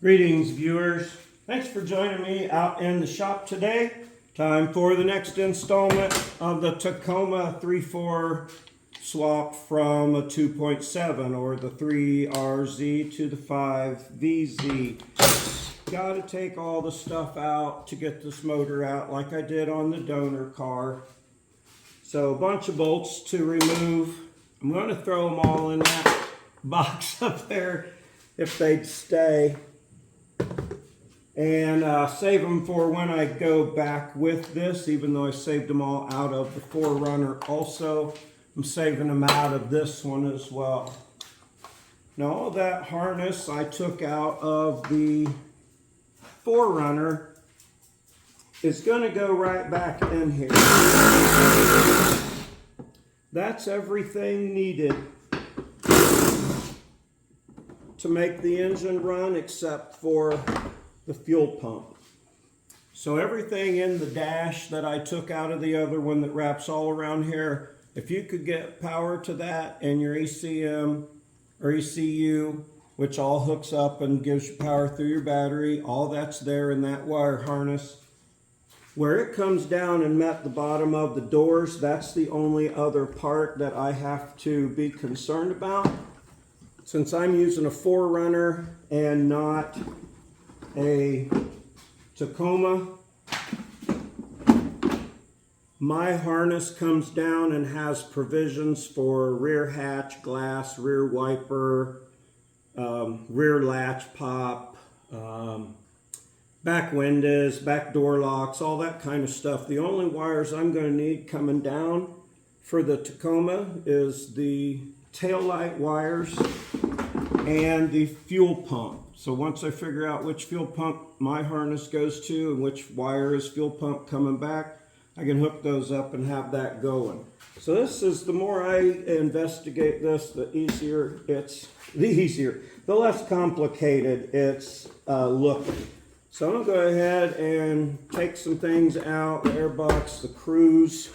Greetings, viewers. Thanks for joining me out in the shop today. Time for the next installment of the Tacoma 3.4 swap from a 2.7 or the 3RZ to the 5VZ. Got to take all the stuff out to get this motor out like I did on the donor car. So a bunch of bolts to remove. I'm going to throw them all in that box up there if they'd stay. And save them for when I go back with this, even though I saved them all out of the 4Runner also. I'm saving them out of this one as well. Now all that harness I took out of the 4Runner is going to go right back in here. That's everything needed to make the engine run except for the fuel pump. So everything in the dash that I took out of the other one that wraps all around here, if you could get power to that and your ECM or ECU, which all hooks up and gives you power through your battery, all that's there in that wire harness. Where it comes down and met the bottom of the doors, that's the only other part that I have to be concerned about. Since I'm using a 4Runner and not a Tacoma, my harness comes down and has provisions for rear hatch glass, rear wiper, rear latch pop, back windows, back door locks, all that kind of stuff. The only wires I'm going to need coming down for the Tacoma is the taillight wires and the fuel pump. So once I figure out which fuel pump my harness goes to and which wire is fuel pump coming back, I can hook those up and have that going. So this is, the more I investigate this, the easier it's, the less complicated it's looking. So I'm gonna go ahead and take some things out, the airbox, the cruise,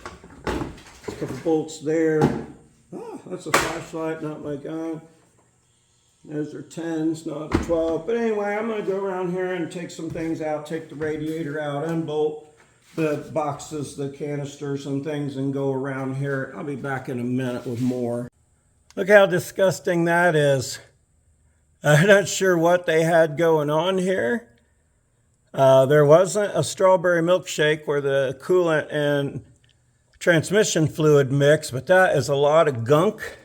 a couple bolts there. Oh, that's a flashlight, not my gun. Those are 10s, not a 12. But anyway, I'm going to go around here and take some things out, take the radiator out, unbolt the boxes, the canisters and things, and go around here. I'll be back in a minute with more. Look how disgusting that is. I'm not sure what they had going on here. There wasn't a strawberry milkshake where the coolant and transmission fluid mix, but that is a lot of gunk.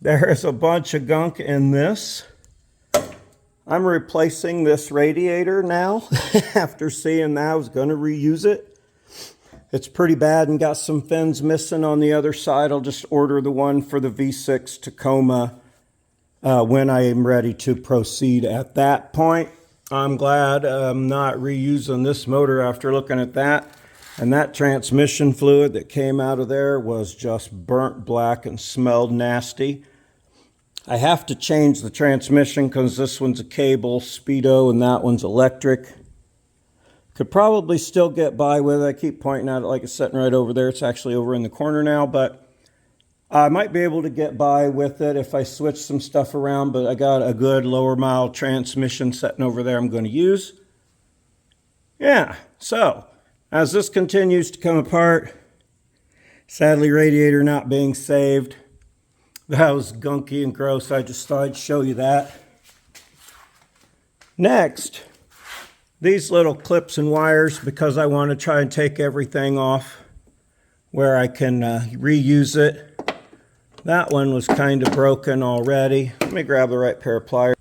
There is a bunch of gunk in this. I'm replacing this radiator now after seeing that I was going to reuse it. It's pretty bad and got some fins missing on the other side. I'll just order the one for the V6 Tacoma when I am ready to proceed at that point. I'm glad I'm not reusing this motor after looking at that. And that transmission fluid that came out of there was just burnt black and smelled nasty. I have to change the transmission because this one's a cable speedo and that one's electric. Could probably still get by with it. I keep pointing at it like it's sitting right over there. It's actually over in the corner now, but I might be able to get by with it if I switch some stuff around, but I got a good lower mile transmission sitting over there I'm going to use. Yeah, so as this continues to come apart, sadly radiator not being saved. That was gunky and gross. I just thought I'd show you that. Next, these little clips and wires, because I want to try and take everything off where I can reuse it. That one was kind of broken already. Let me grab the right pair of pliers,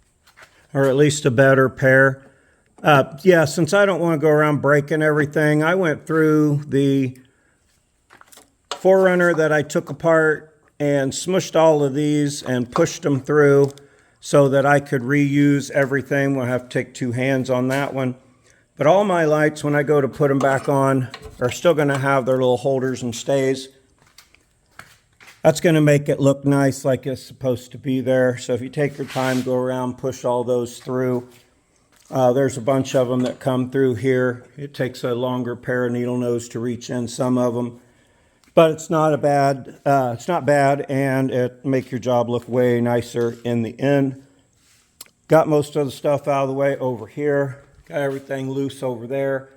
or at least a better pair. Yeah, since I don't want to go around breaking everything, I went through the 4Runner that I took apart and smushed all of these and pushed them through so that I could reuse everything. We'll have to take two hands on that one. But all my lights, when I go to put them back on, are still going to have their little holders and stays. That's going to make it look nice like it's supposed to be there. So if you take your time, go around, push all those through. There's a bunch of them that come through here. It takes a longer pair of needle nose to reach in some of them. But it's not bad, and it make your job look way nicer in the end. Got most of the stuff out of the way over here. Got everything loose over there.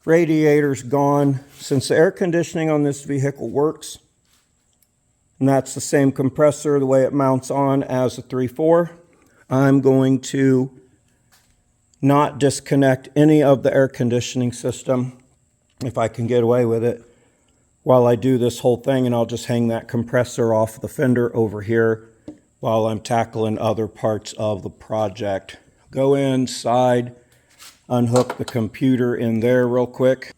Radiator's gone. Since the air conditioning on this vehicle works, and that's the same compressor, the way it mounts on as a 3.4, I'm going to not disconnect any of the air conditioning system, if I can get away with it, while I do this whole thing, and I'll just hang that compressor off the fender over here while I'm tackling other parts of the project. Go inside, unhook the computer in there real quick.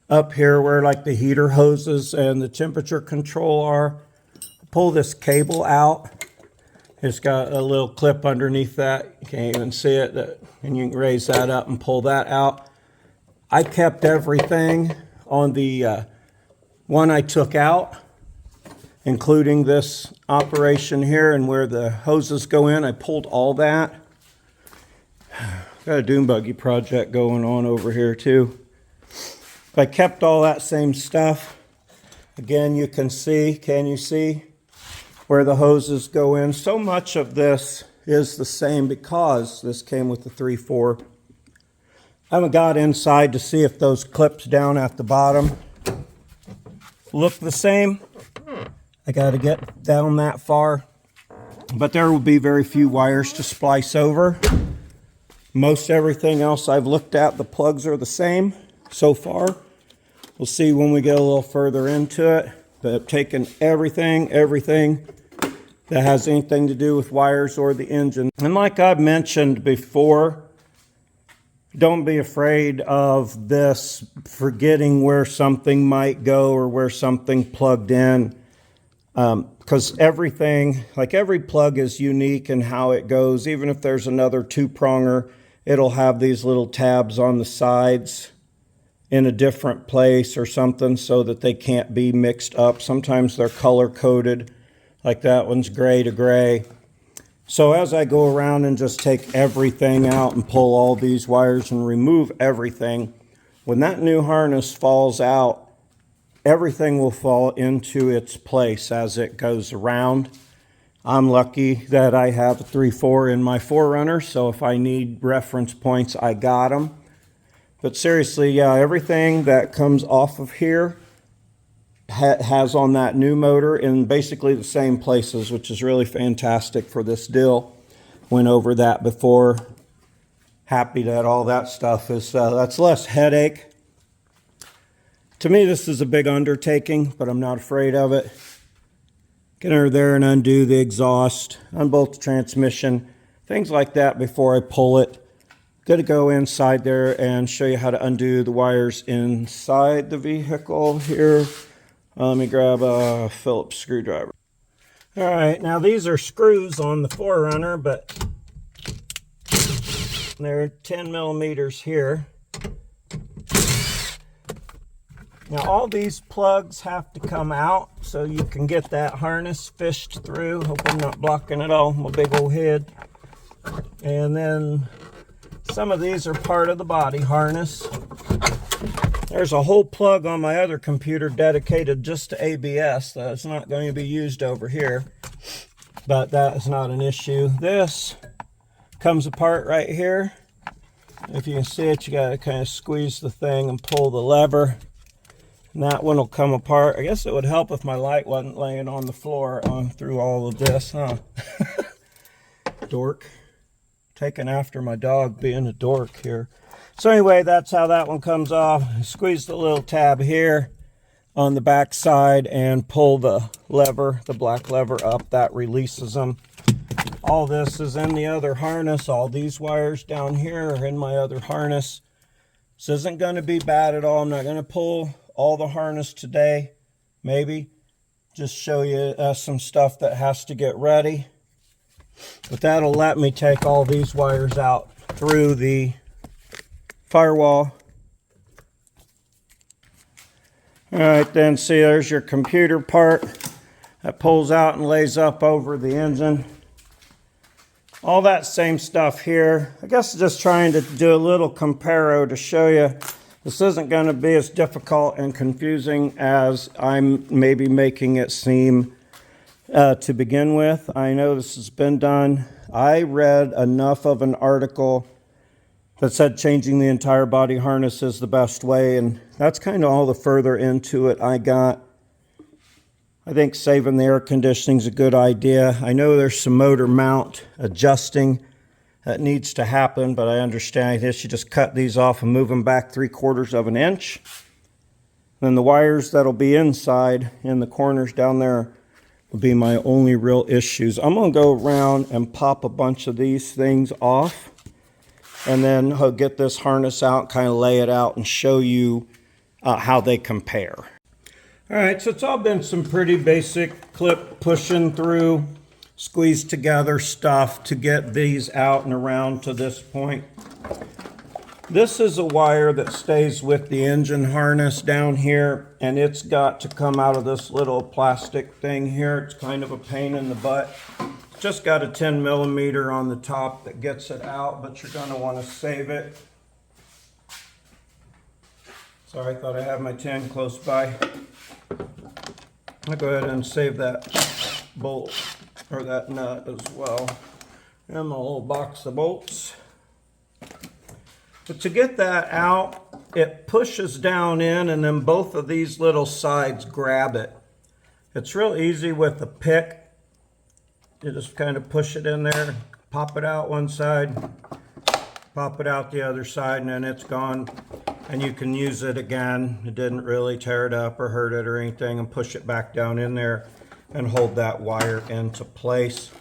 Up here where like the heater hoses and the temperature control are, pull this cable out. It's got a little clip underneath that. You can't even see it, and you can raise that up and pull that out. I kept everything on the one I took out, including this operation here and where the hoses go in. I pulled all that. Got a dune buggy project going on over here too. I kept all that same stuff. Again, you can you see where the hoses go in? So much of this is the same because this came with the 3.4. I haven't got inside to see if those clips down at the bottom look the same. I got to get down that far, but there will be very few wires to splice over. Most everything else I've looked at, the plugs are the same so far. We'll see when we get a little further into it, but I've taken everything that has anything to do with wires or the engine. And like I've mentioned before, don't be afraid of this forgetting where something might go or where something plugged in, because everything, like every plug is unique in how it goes. Even if there's another two-pronger, it'll have these little tabs on the sides in a different place or something so that they can't be mixed up. Sometimes they're color-coded, like that one's gray to gray. So as I go around and just take everything out and pull all these wires and remove everything, when that new harness falls out, everything will fall into its place as it goes around. I'm lucky that I have a 3.4 in my 4Runner, so if I need reference points, I got them. But seriously, yeah, everything that comes off of here has on that new motor in basically the same places, which is really fantastic for this deal. Went over that before. Happy that all that stuff is, that's less headache. To me, this is a big undertaking, but I'm not afraid of it. Get under there and undo the exhaust, unbolt the transmission, things like that before I pull it. Gonna go inside there and show you how to undo the wires inside the vehicle here. Let me grab a Phillips screwdriver. All right, now these are screws on the 4Runner, but they're 10 millimeters here. Now all these plugs have to come out so you can get that harness fished through. Hope I'm not blocking it all, my big old head. And then some of these are part of the body harness. There's a whole plug on my other computer dedicated just to ABS that's not going to be used over here, but that is not an issue. This comes apart right here. If you can see it, you got to kind of squeeze the thing and pull the lever. And that one will come apart. I guess it would help if my light wasn't laying on the floor through all of this, huh? Dork. Taking after my dog being a dork here. So anyway, that's how that one comes off. Squeeze the little tab here on the back side and pull the lever, the black lever up. That releases them. All this is in the other harness. All these wires down here are in my other harness. This isn't going to be bad at all. I'm not going to pull all the harness today. Maybe just show you some stuff that has to get ready. But that'll let me take all these wires out through the firewall. All right, then see, there's your computer part that pulls out and lays up over the engine. All that same stuff here. I guess just trying to do a little comparo to show you this isn't going to be as difficult and confusing as I'm maybe making it seem to begin with. I know this has been done I read enough of an article that said changing the entire body harness is the best way, and that's kind of all the further into it I got. I think saving the air conditioning is a good idea. I know there's some motor mount adjusting that needs to happen, but I understand I guess you just cut these off and move them back 3/4 of an inch. Then the wires that'll be inside in the corners down there will be my only real issues. I'm going to go around and pop a bunch of these things off, and then I'll get this harness out, kind of lay it out and show you how they compare. All right, so it's all been some pretty basic clip pushing through, squeeze together stuff to get these out and around to this point. This is a wire that stays with the engine harness down here, and it's got to come out of this little plastic thing here. It's kind of a pain in the butt. It's just got a 10mm on the top that gets it out, but you're going to want to save it. Sorry, I thought I had my 10 close by. I'll go ahead and save that bolt, or that nut as well, and my little box of bolts. But to get that out, it pushes down in, and then both of these little sides grab it. It's real easy with a pick. You just kind of push it in there, pop it out one side, pop it out the other side, and then it's gone. And you can use it again. It didn't really tear it up or hurt it or anything, and push it back down in there and hold that wire into place.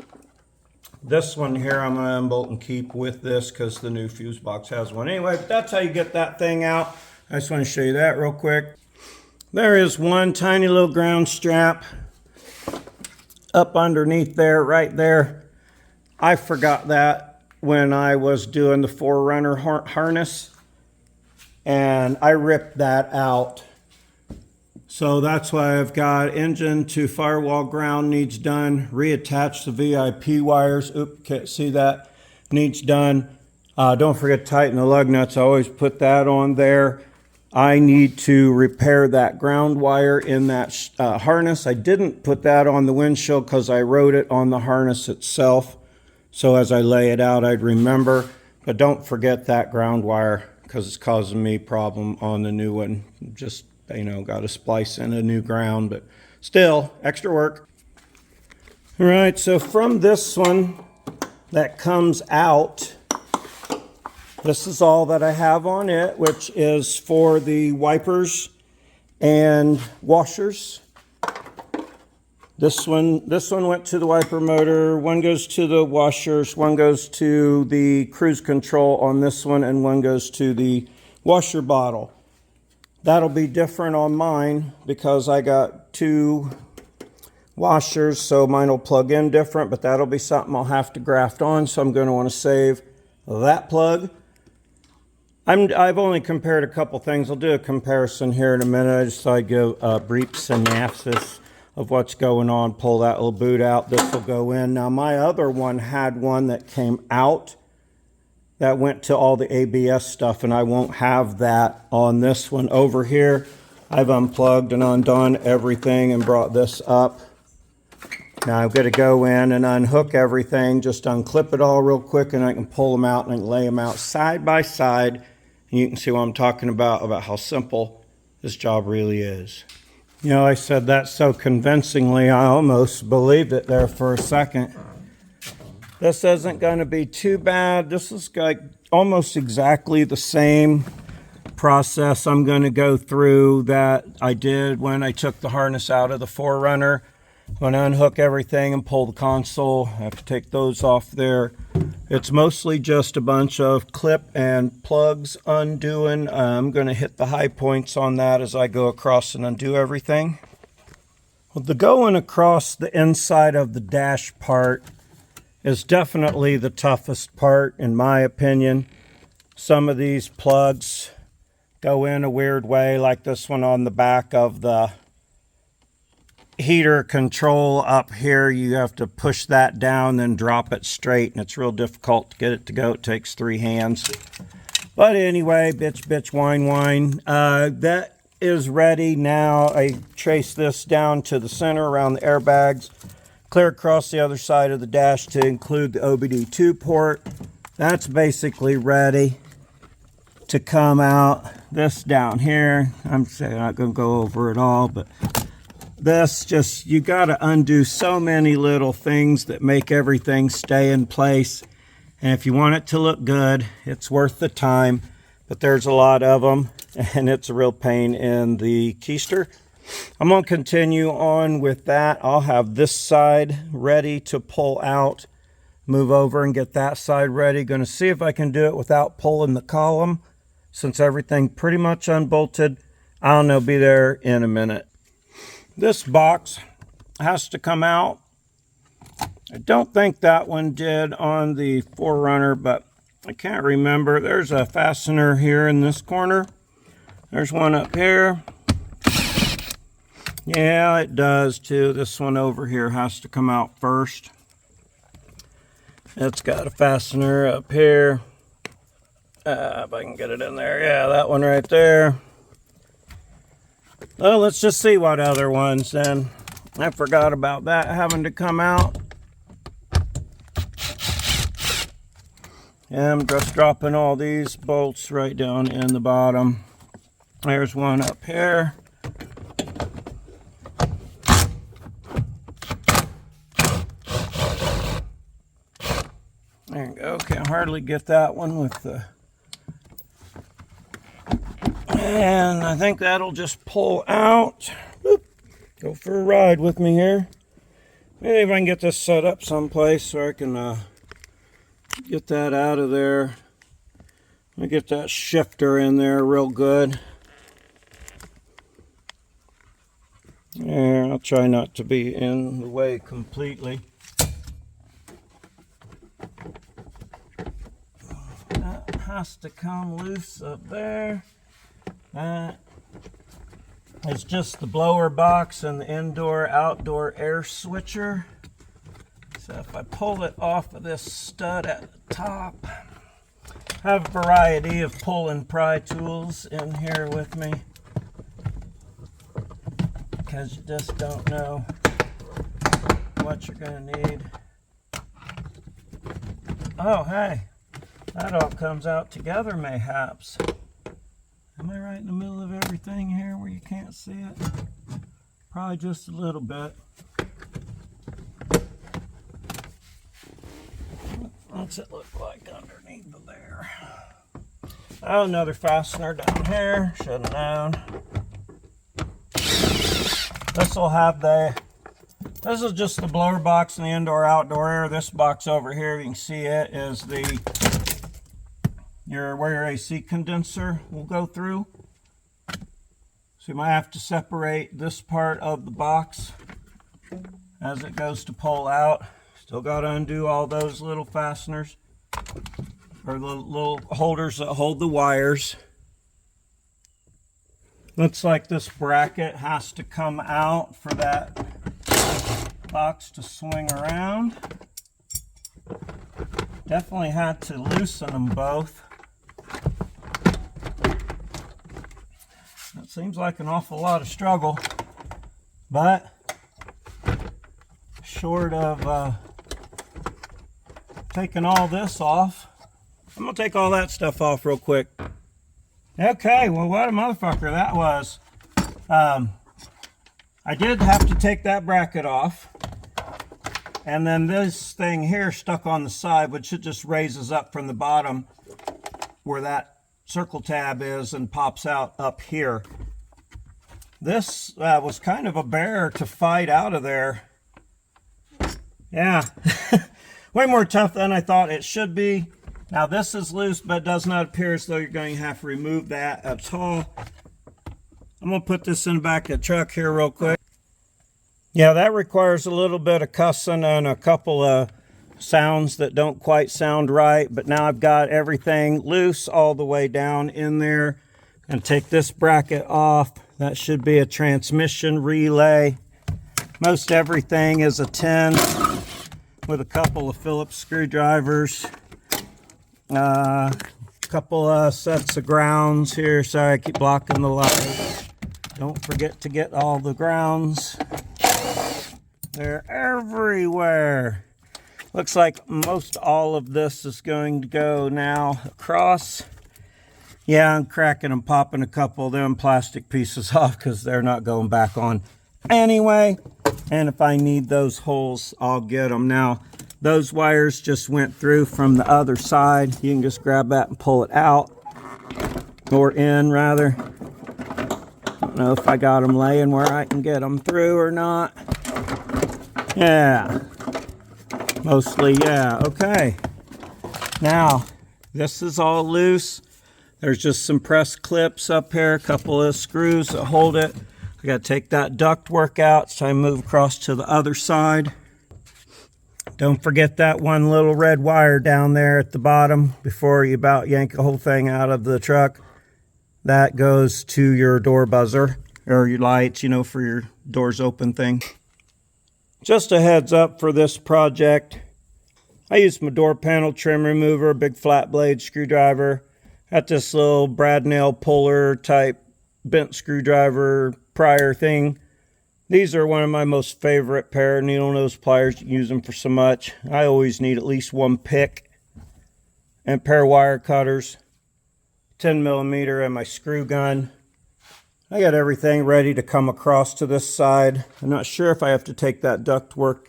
This one here I'm going to unbolt and keep with this because the new fuse box has one anyway. But that's how you get that thing out. I just want to show you that real quick. There is one tiny little ground strap up underneath there, right there. I forgot that when I was doing the 4Runner harness, and I ripped that out. So that's why I've got engine to firewall ground needs done. Reattach the VIP wires. Oop, can't see that. Needs done. Don't forget to tighten the lug nuts. I always put that on there. I need to repair that ground wire in that harness. I didn't put that on the windshield because I wrote it on the harness itself. So as I lay it out, I'd remember. But don't forget that ground wire because it's causing me problem on the new one. Just, you know, got to splice in a new ground, but still extra work. All right, so from this one that comes out, this is all that I have on it, which is for the wipers and washers. This one went to the wiper motor, one goes to the washers, one goes to the cruise control on this one, and one goes to the washer bottle. That'll be different on mine because I got 2 washers, so mine will plug in different, but that'll be something I'll have to graft on, so I'm going to want to save that plug. I've only compared a couple things. I'll do a comparison here in a minute. I just thought I'd give a brief synopsis of what's going on. Pull that little boot out. This will go in. Now, my other one had one that came out that went to all the ABS stuff, and I won't have that on this one. Over here, I've unplugged and undone everything and brought this up. Now I've got to go in and unhook everything, just unclip it all real quick, and I can pull them out and I can lay them out side by side. And you can see what I'm talking about how simple this job really is. You know, I said that so convincingly, I almost believed it there for a second. This isn't going to be too bad. This is like almost exactly the same process I'm going to go through that I did when I took the harness out of the 4Runner. When I unhook everything and pull the console, I have to take those off there. It's mostly just a bunch of clip and plugs undoing. I'm going to hit the high points on that as I go across and undo everything. Well, the going across the inside of the dash part is definitely the toughest part in my opinion. Some of these plugs go in a weird way, like this one on the back of the heater control up here. You have to push that down, then drop it straight, and it's real difficult to get it to go. It takes 3 hands. But anyway, bitch, whine. That is ready now. I trace this down to the center around the airbags. clear across the other side of the dash to include the OBD2 port. That's basically ready to come out. This down here, I'm not going to go over it all, but this just, you got to undo so many little things that make everything stay in place. And if you want it to look good, it's worth the time, but there's a lot of them and it's a real pain in the keister. I'm going to continue on with that. I'll have this side ready to pull out, move over and get that side ready. Going to see if I can do it without pulling the column, since everything pretty much unbolted. I don't know, be there in a minute. This box has to come out. I don't think that one did on the 4Runner, but I can't remember. There's a fastener here in this corner. There's one up here. Yeah, it does too. This one over here has to come out first. It's got a fastener up here. If I can get it in there. Yeah, that one right there. Well, let's just see what other ones then. I forgot about that having to come out. And I'm just dropping all these bolts right down in the bottom. There's one up here. There you go. Can't hardly get that one with the... And I think that'll just pull out. Boop. Go for a ride with me here. Maybe if I can get this set up someplace so I can get that out of there. Let me get that shifter in there real good. Yeah, I'll try not to be in the way completely. That has to come loose up there. That is just the blower box and the indoor-outdoor air switcher. So if I pull it off of this stud at the top, I have a variety of pull and pry tools in here with me, because you just don't know what you're going to need. Oh, hey, that all comes out together mayhaps. Am I right in the middle of everything here where you can't see it? Probably just a little bit. What's it look like underneath of there? Oh, another fastener down here. Should have known. This will have this is just the blower box and the indoor-outdoor air. This box over here, you can see it, is where your AC condenser will go through. So you might have to separate this part of the box as it goes to pull out. Still got to undo all those little fasteners, or the little holders that hold the wires. Looks like this bracket has to come out for that box to swing around. Definitely had to loosen them both. It seems like an awful lot of struggle, but short of taking all this off, I'm gonna take all that stuff off real quick. Okay, well, what a motherfucker that was. I did have to take that bracket off, and then this thing here stuck on the side, which it just raises up from the bottom where that circle tab is and pops out up here. This was kind of a bear to fight out of there. Yeah, way more tough than I thought it should be. Now this is loose, but it does not appear as though you're going to have to remove that at all. I'm going to put this in the back of the truck here real quick. Yeah, that requires a little bit of cussing and a couple of sounds that don't quite sound right, but now I've got everything loose all the way down in there. And take this bracket off. That should be a transmission relay. Most everything is a 10 with a couple of Phillips screwdrivers. Couple of sets of grounds here. Sorry, I keep blocking the light. Don't forget to get all the grounds. They're everywhere. Looks like most all of this is going to go now across. Yeah, I'm cracking and popping a couple of them plastic pieces off because they're not going back on anyway. And if I need those holes, I'll get them. Now, those wires just went through from the other side. You can just grab that and pull it out, or in rather. I don't know if I got them laying where I can get them through or not. Yeah, mostly yeah. Okay, now this is all loose. There's just some press clips up here, a couple of screws that hold it. I got to take that ductwork out so I move across to the other side. Don't forget that one little red wire down there at the bottom before you about yank the whole thing out of the truck. That goes to your door buzzer, or your lights, you know, for your doors open thing. Just a heads up for this project. I used my door panel trim remover, big flat blade screwdriver. Got this little brad nail puller type bent screwdriver prior thing. These are one of my most favorite pair of needle nose pliers. You use them for so much. I always need at least one pick and pair of wire cutters, 10mm, and my screw gun. I got everything ready to come across to this side. I'm not sure if I have to take that ductwork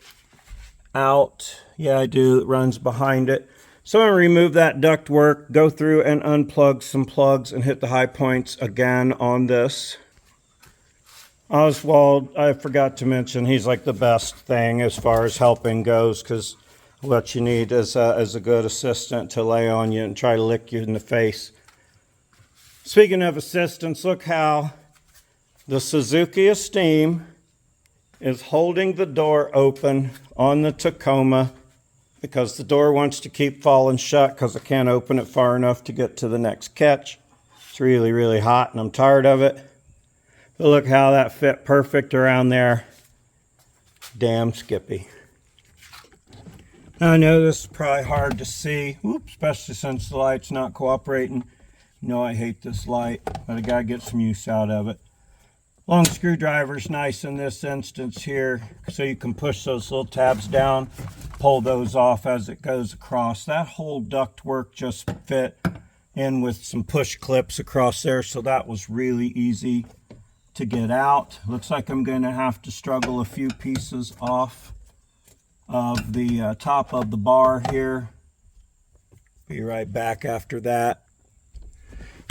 out. Yeah, I do. It runs behind it. So I'm going to remove that ductwork, go through and unplug some plugs and hit the high points again on this. Oswald, I forgot to mention, he's like the best thing as far as helping goes, because what you need is a good assistant to lay on you and try to lick you in the face. Speaking of assistants, look how the Suzuki Esteem is holding the door open on the Tacoma, because the door wants to keep falling shut because I can't open it far enough to get to the next catch. It's really, really hot and I'm tired of it. But look how that fit perfect around there. Damn Skippy. I know this is probably hard to see, especially since the light's not cooperating. You know I hate this light, but I gotta get some use out of it. Long screwdriver's nice in this instance here, so you can push those little tabs down, pull those off as it goes across. That whole ductwork just fit in with some push clips across there, so that was really easy to get out. Looks like I'm going to have to struggle a few pieces off of the top of the bar here. Be right back after that.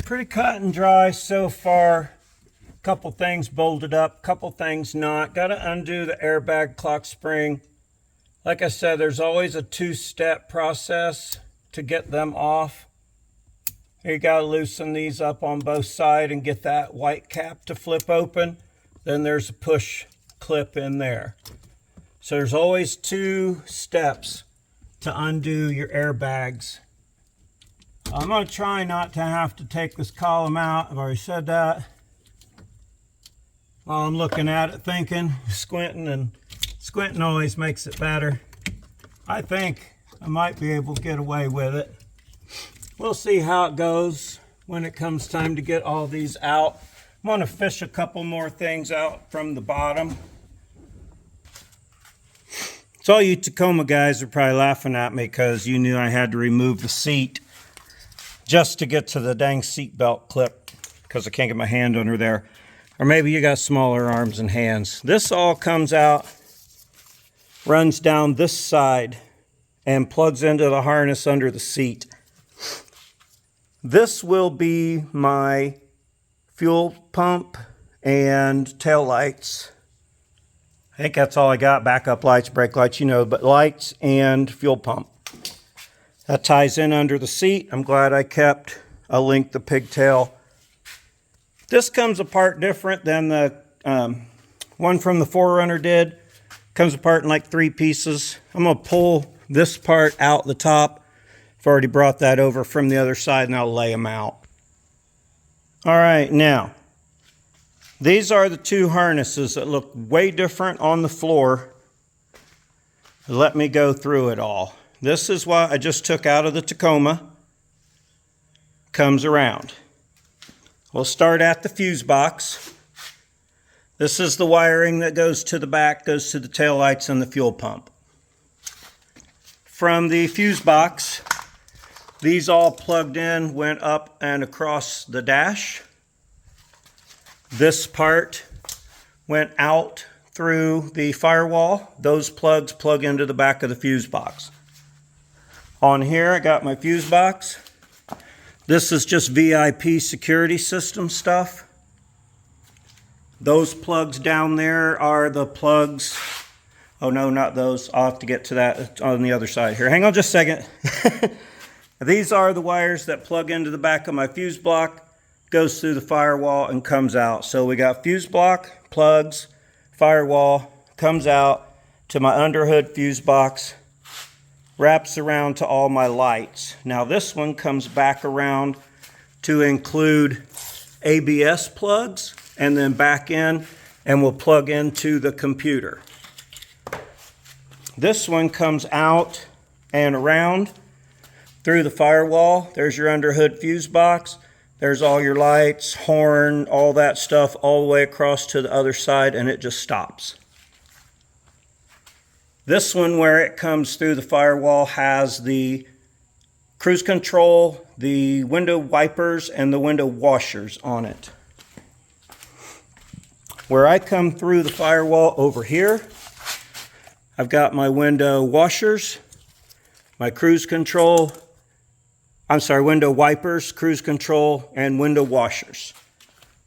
Pretty cut and dry so far. Couple things bolted up, couple things not. Got to undo the airbag clock spring. Like I said, there's always a two-step process to get them off. You got to loosen these up on both sides and get that white cap to flip open. Then there's a push clip in there. So there's always two steps to undo your airbags. I'm going to try not to have to take this column out. I've already said that. While I'm looking at it, thinking, squinting, and squinting always makes it better. I think I might be able to get away with it. We'll see how it goes when it comes time to get all these out. I'm going to fish a couple more things out from the bottom. So all you Tacoma guys are probably laughing at me because you knew I had to remove the seat just to get to the dang seatbelt clip because I can't get my hand under there. Or maybe you got smaller arms and hands. This all comes out, runs down this side, and plugs into the harness under the seat. This will be my fuel pump and tail lights. I think that's all I got. Backup lights, brake lights, you know, but lights and fuel pump. That ties in under the seat. I'm glad I kept a link the pigtail. This comes apart different than the one from the 4Runner did. Comes apart in like 3 pieces. I'm going to pull this part out the top. I've already brought that over from the other side and I'll lay them out. All right, now, these are the 2 harnesses that look way different on the floor. Let me go through it all. This is what I just took out of the Tacoma. Comes around. We'll start at the fuse box. This is the wiring that goes to the back, goes to the taillights and the fuel pump. From the fuse box, these all plugged in, went up and across the dash. This part went out through the firewall. Those plugs plug into the back of the fuse box. On here, I got my fuse box. This is just VIP security system stuff. Those plugs down there are the plugs. Oh no, not those. I'll have to get to that on the other side here. Hang on just a second. These are the wires that plug into the back of my fuse block, goes through the firewall and comes out. So we got fuse block, plugs, firewall, comes out to my underhood fuse box, wraps around to all my lights. Now this one comes back around to include ABS plugs, and then back in and will plug into the computer. This one comes out and around through the firewall. There's your underhood fuse box. There's all your lights, horn, all that stuff all the way across to the other side, and it just stops. This one, where it comes through the firewall, has the cruise control, the window wipers, and the window washers on it. Where I come through the firewall over here, I've got my window washers, my cruise control, window wipers, cruise control, and window washers.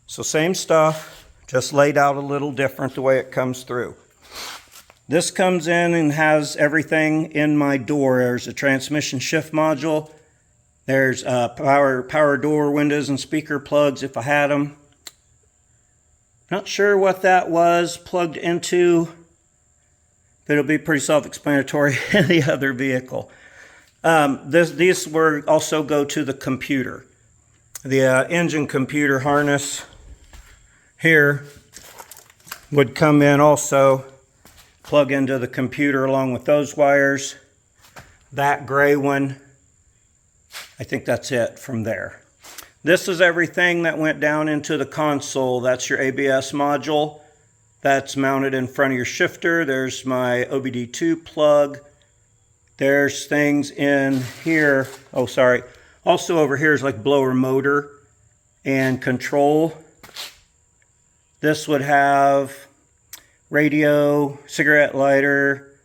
So same stuff, just laid out a little different the way it comes through. This comes in and has everything in my door. There's a transmission shift module. There's power door windows and speaker plugs if I had them. Not sure what that was plugged into, but it'll be pretty self-explanatory in the other vehicle. These were also go to the computer. The engine computer harness here would come in also, plug into the computer along with those wires. That gray one, I think that's it from there. This is everything that went down into the console. That's your ABS module. That's mounted in front of your shifter. There's my OBD2 plug. There's things in here. Oh, sorry. Also over here is like blower motor and control. This would have radio, cigarette lighter,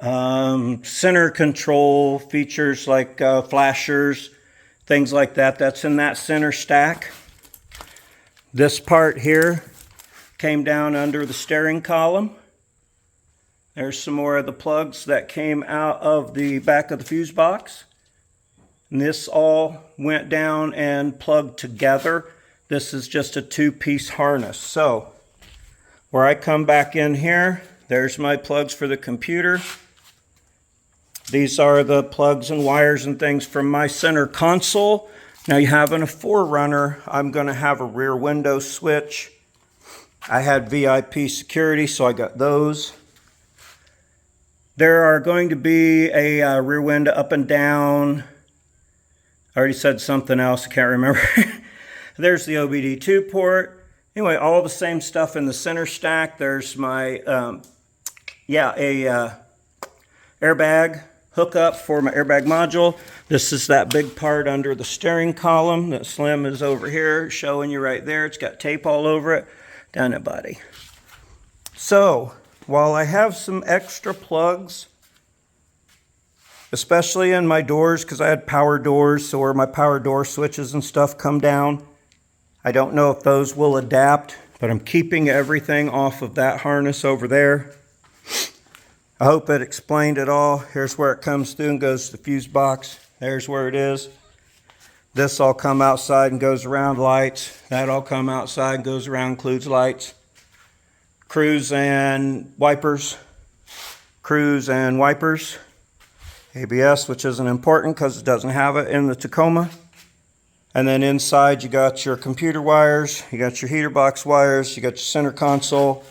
center control features like flashers, things like that. That's in that center stack. This part here came down under the steering column. There's some more of the plugs that came out of the back of the fuse box. And this all went down and plugged together. This is just a two-piece harness. So where I come back in here, there's my plugs for the computer. These are the plugs and wires and things from my center console. Now you have in a 4Runner, I'm going to have a rear window switch. I had VIP security, so I got those. There are going to be a rear window up and down. I already said something else, I can't remember. There's the OBD2 port. Anyway, all the same stuff in the center stack. There's my, airbag hookup for my airbag module. This is that big part under the steering column. That slim is over here, showing you right there. It's got tape all over it. Down it, buddy. So, while I have some extra plugs, especially in my doors, because I had power doors, so where my power door switches and stuff come down, I don't know if those will adapt, but I'm keeping everything off of that harness over there. I hope it explained it all. Here's where it comes through and goes to the fuse box. There's where it is. This all come outside and goes around lights. That all come outside and goes around, includes lights. Cruise and wipers. Cruise and wipers. ABS, which isn't important because it doesn't have it in the Tacoma. And then inside you got your computer wires, you got your heater box wires, you got your center console.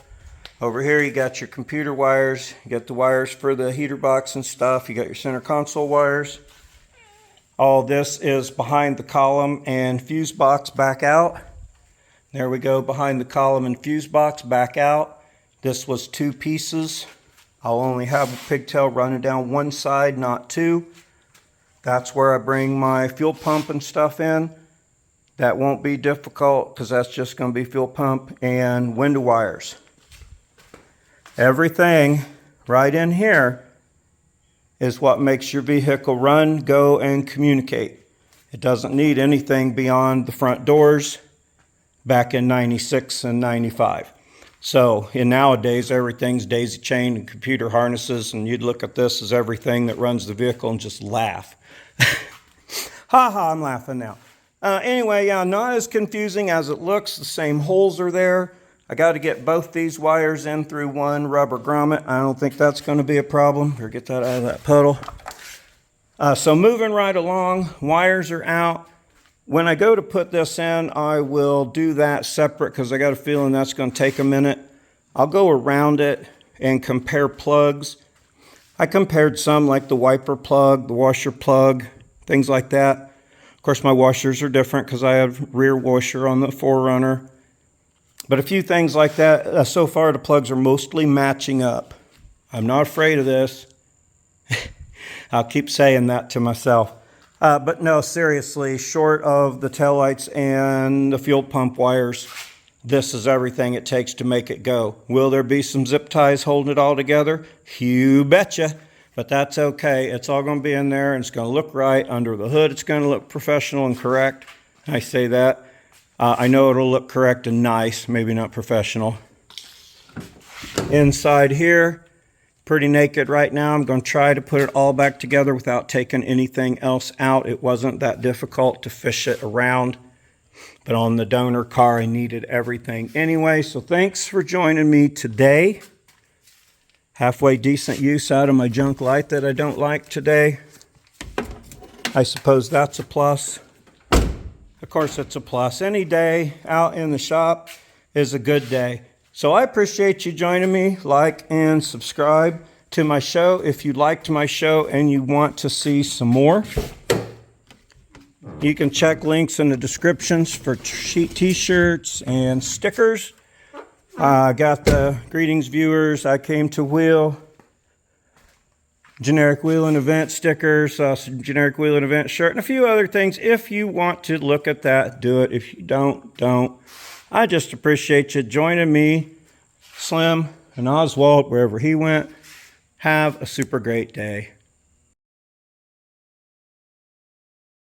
Over here you got your computer wires, you got the wires for the heater box and stuff, you got your center console wires. All this is behind the column and fuse box back out. There we go, behind the column and fuse box, back out. This was 2 pieces. I'll only have a pigtail running down one side, not 2. That's where I bring my fuel pump and stuff in. That won't be difficult because that's just going to be fuel pump and window wires. Everything right in here is what makes your vehicle run, go, and communicate. It doesn't need anything beyond the front doors back in 96 and 95. So in nowadays, everything's daisy chained and computer harnesses, and you'd look at this as everything that runs the vehicle and just laugh. Ha ha, I'm laughing now. Anyway, yeah, not as confusing as it looks. The same holes are there. I got to get both these wires in through one rubber grommet. I don't think that's going to be a problem. Better get that out of that puddle. So moving right along, wires are out. When I go to put this in, I will do that separate because I got a feeling that's going to take a minute. I'll go around it and compare plugs. I compared some like the wiper plug, the washer plug, things like that. Of course, my washers are different because I have rear washer on the 4Runner. But a few things like that. So far, the plugs are mostly matching up. I'm not afraid of this. I'll keep saying that to myself. But no, seriously, short of the taillights and the fuel pump wires, this is everything it takes to make it go. Will there be some zip ties holding it all together? You betcha. But that's okay. It's all going to be in there, and it's going to look right. Under the hood, it's going to look professional and correct. I say that. I know it'll look correct and nice, maybe not professional. Inside here, pretty naked right now. I'm going to try to put it all back together without taking anything else out. It wasn't that difficult to fish it around, but on the donor car, I needed everything anyway. So thanks for joining me today. Halfway decent use out of my junk light that I don't like today. I suppose that's a plus. Of course, it's a plus. Any day out in the shop is a good day. So I appreciate you joining me. Like and subscribe to my show if you liked my show and you want to see some more. You can check links in the descriptions for t-shirts and stickers. I got the greetings viewers, I came to wheel. Generic wheeling event stickers, some generic wheeling event shirt, and a few other things. If you want to look at that, do it. If you don't. I just appreciate you joining me, Slim, and Oswald, wherever he went. Have a super great day.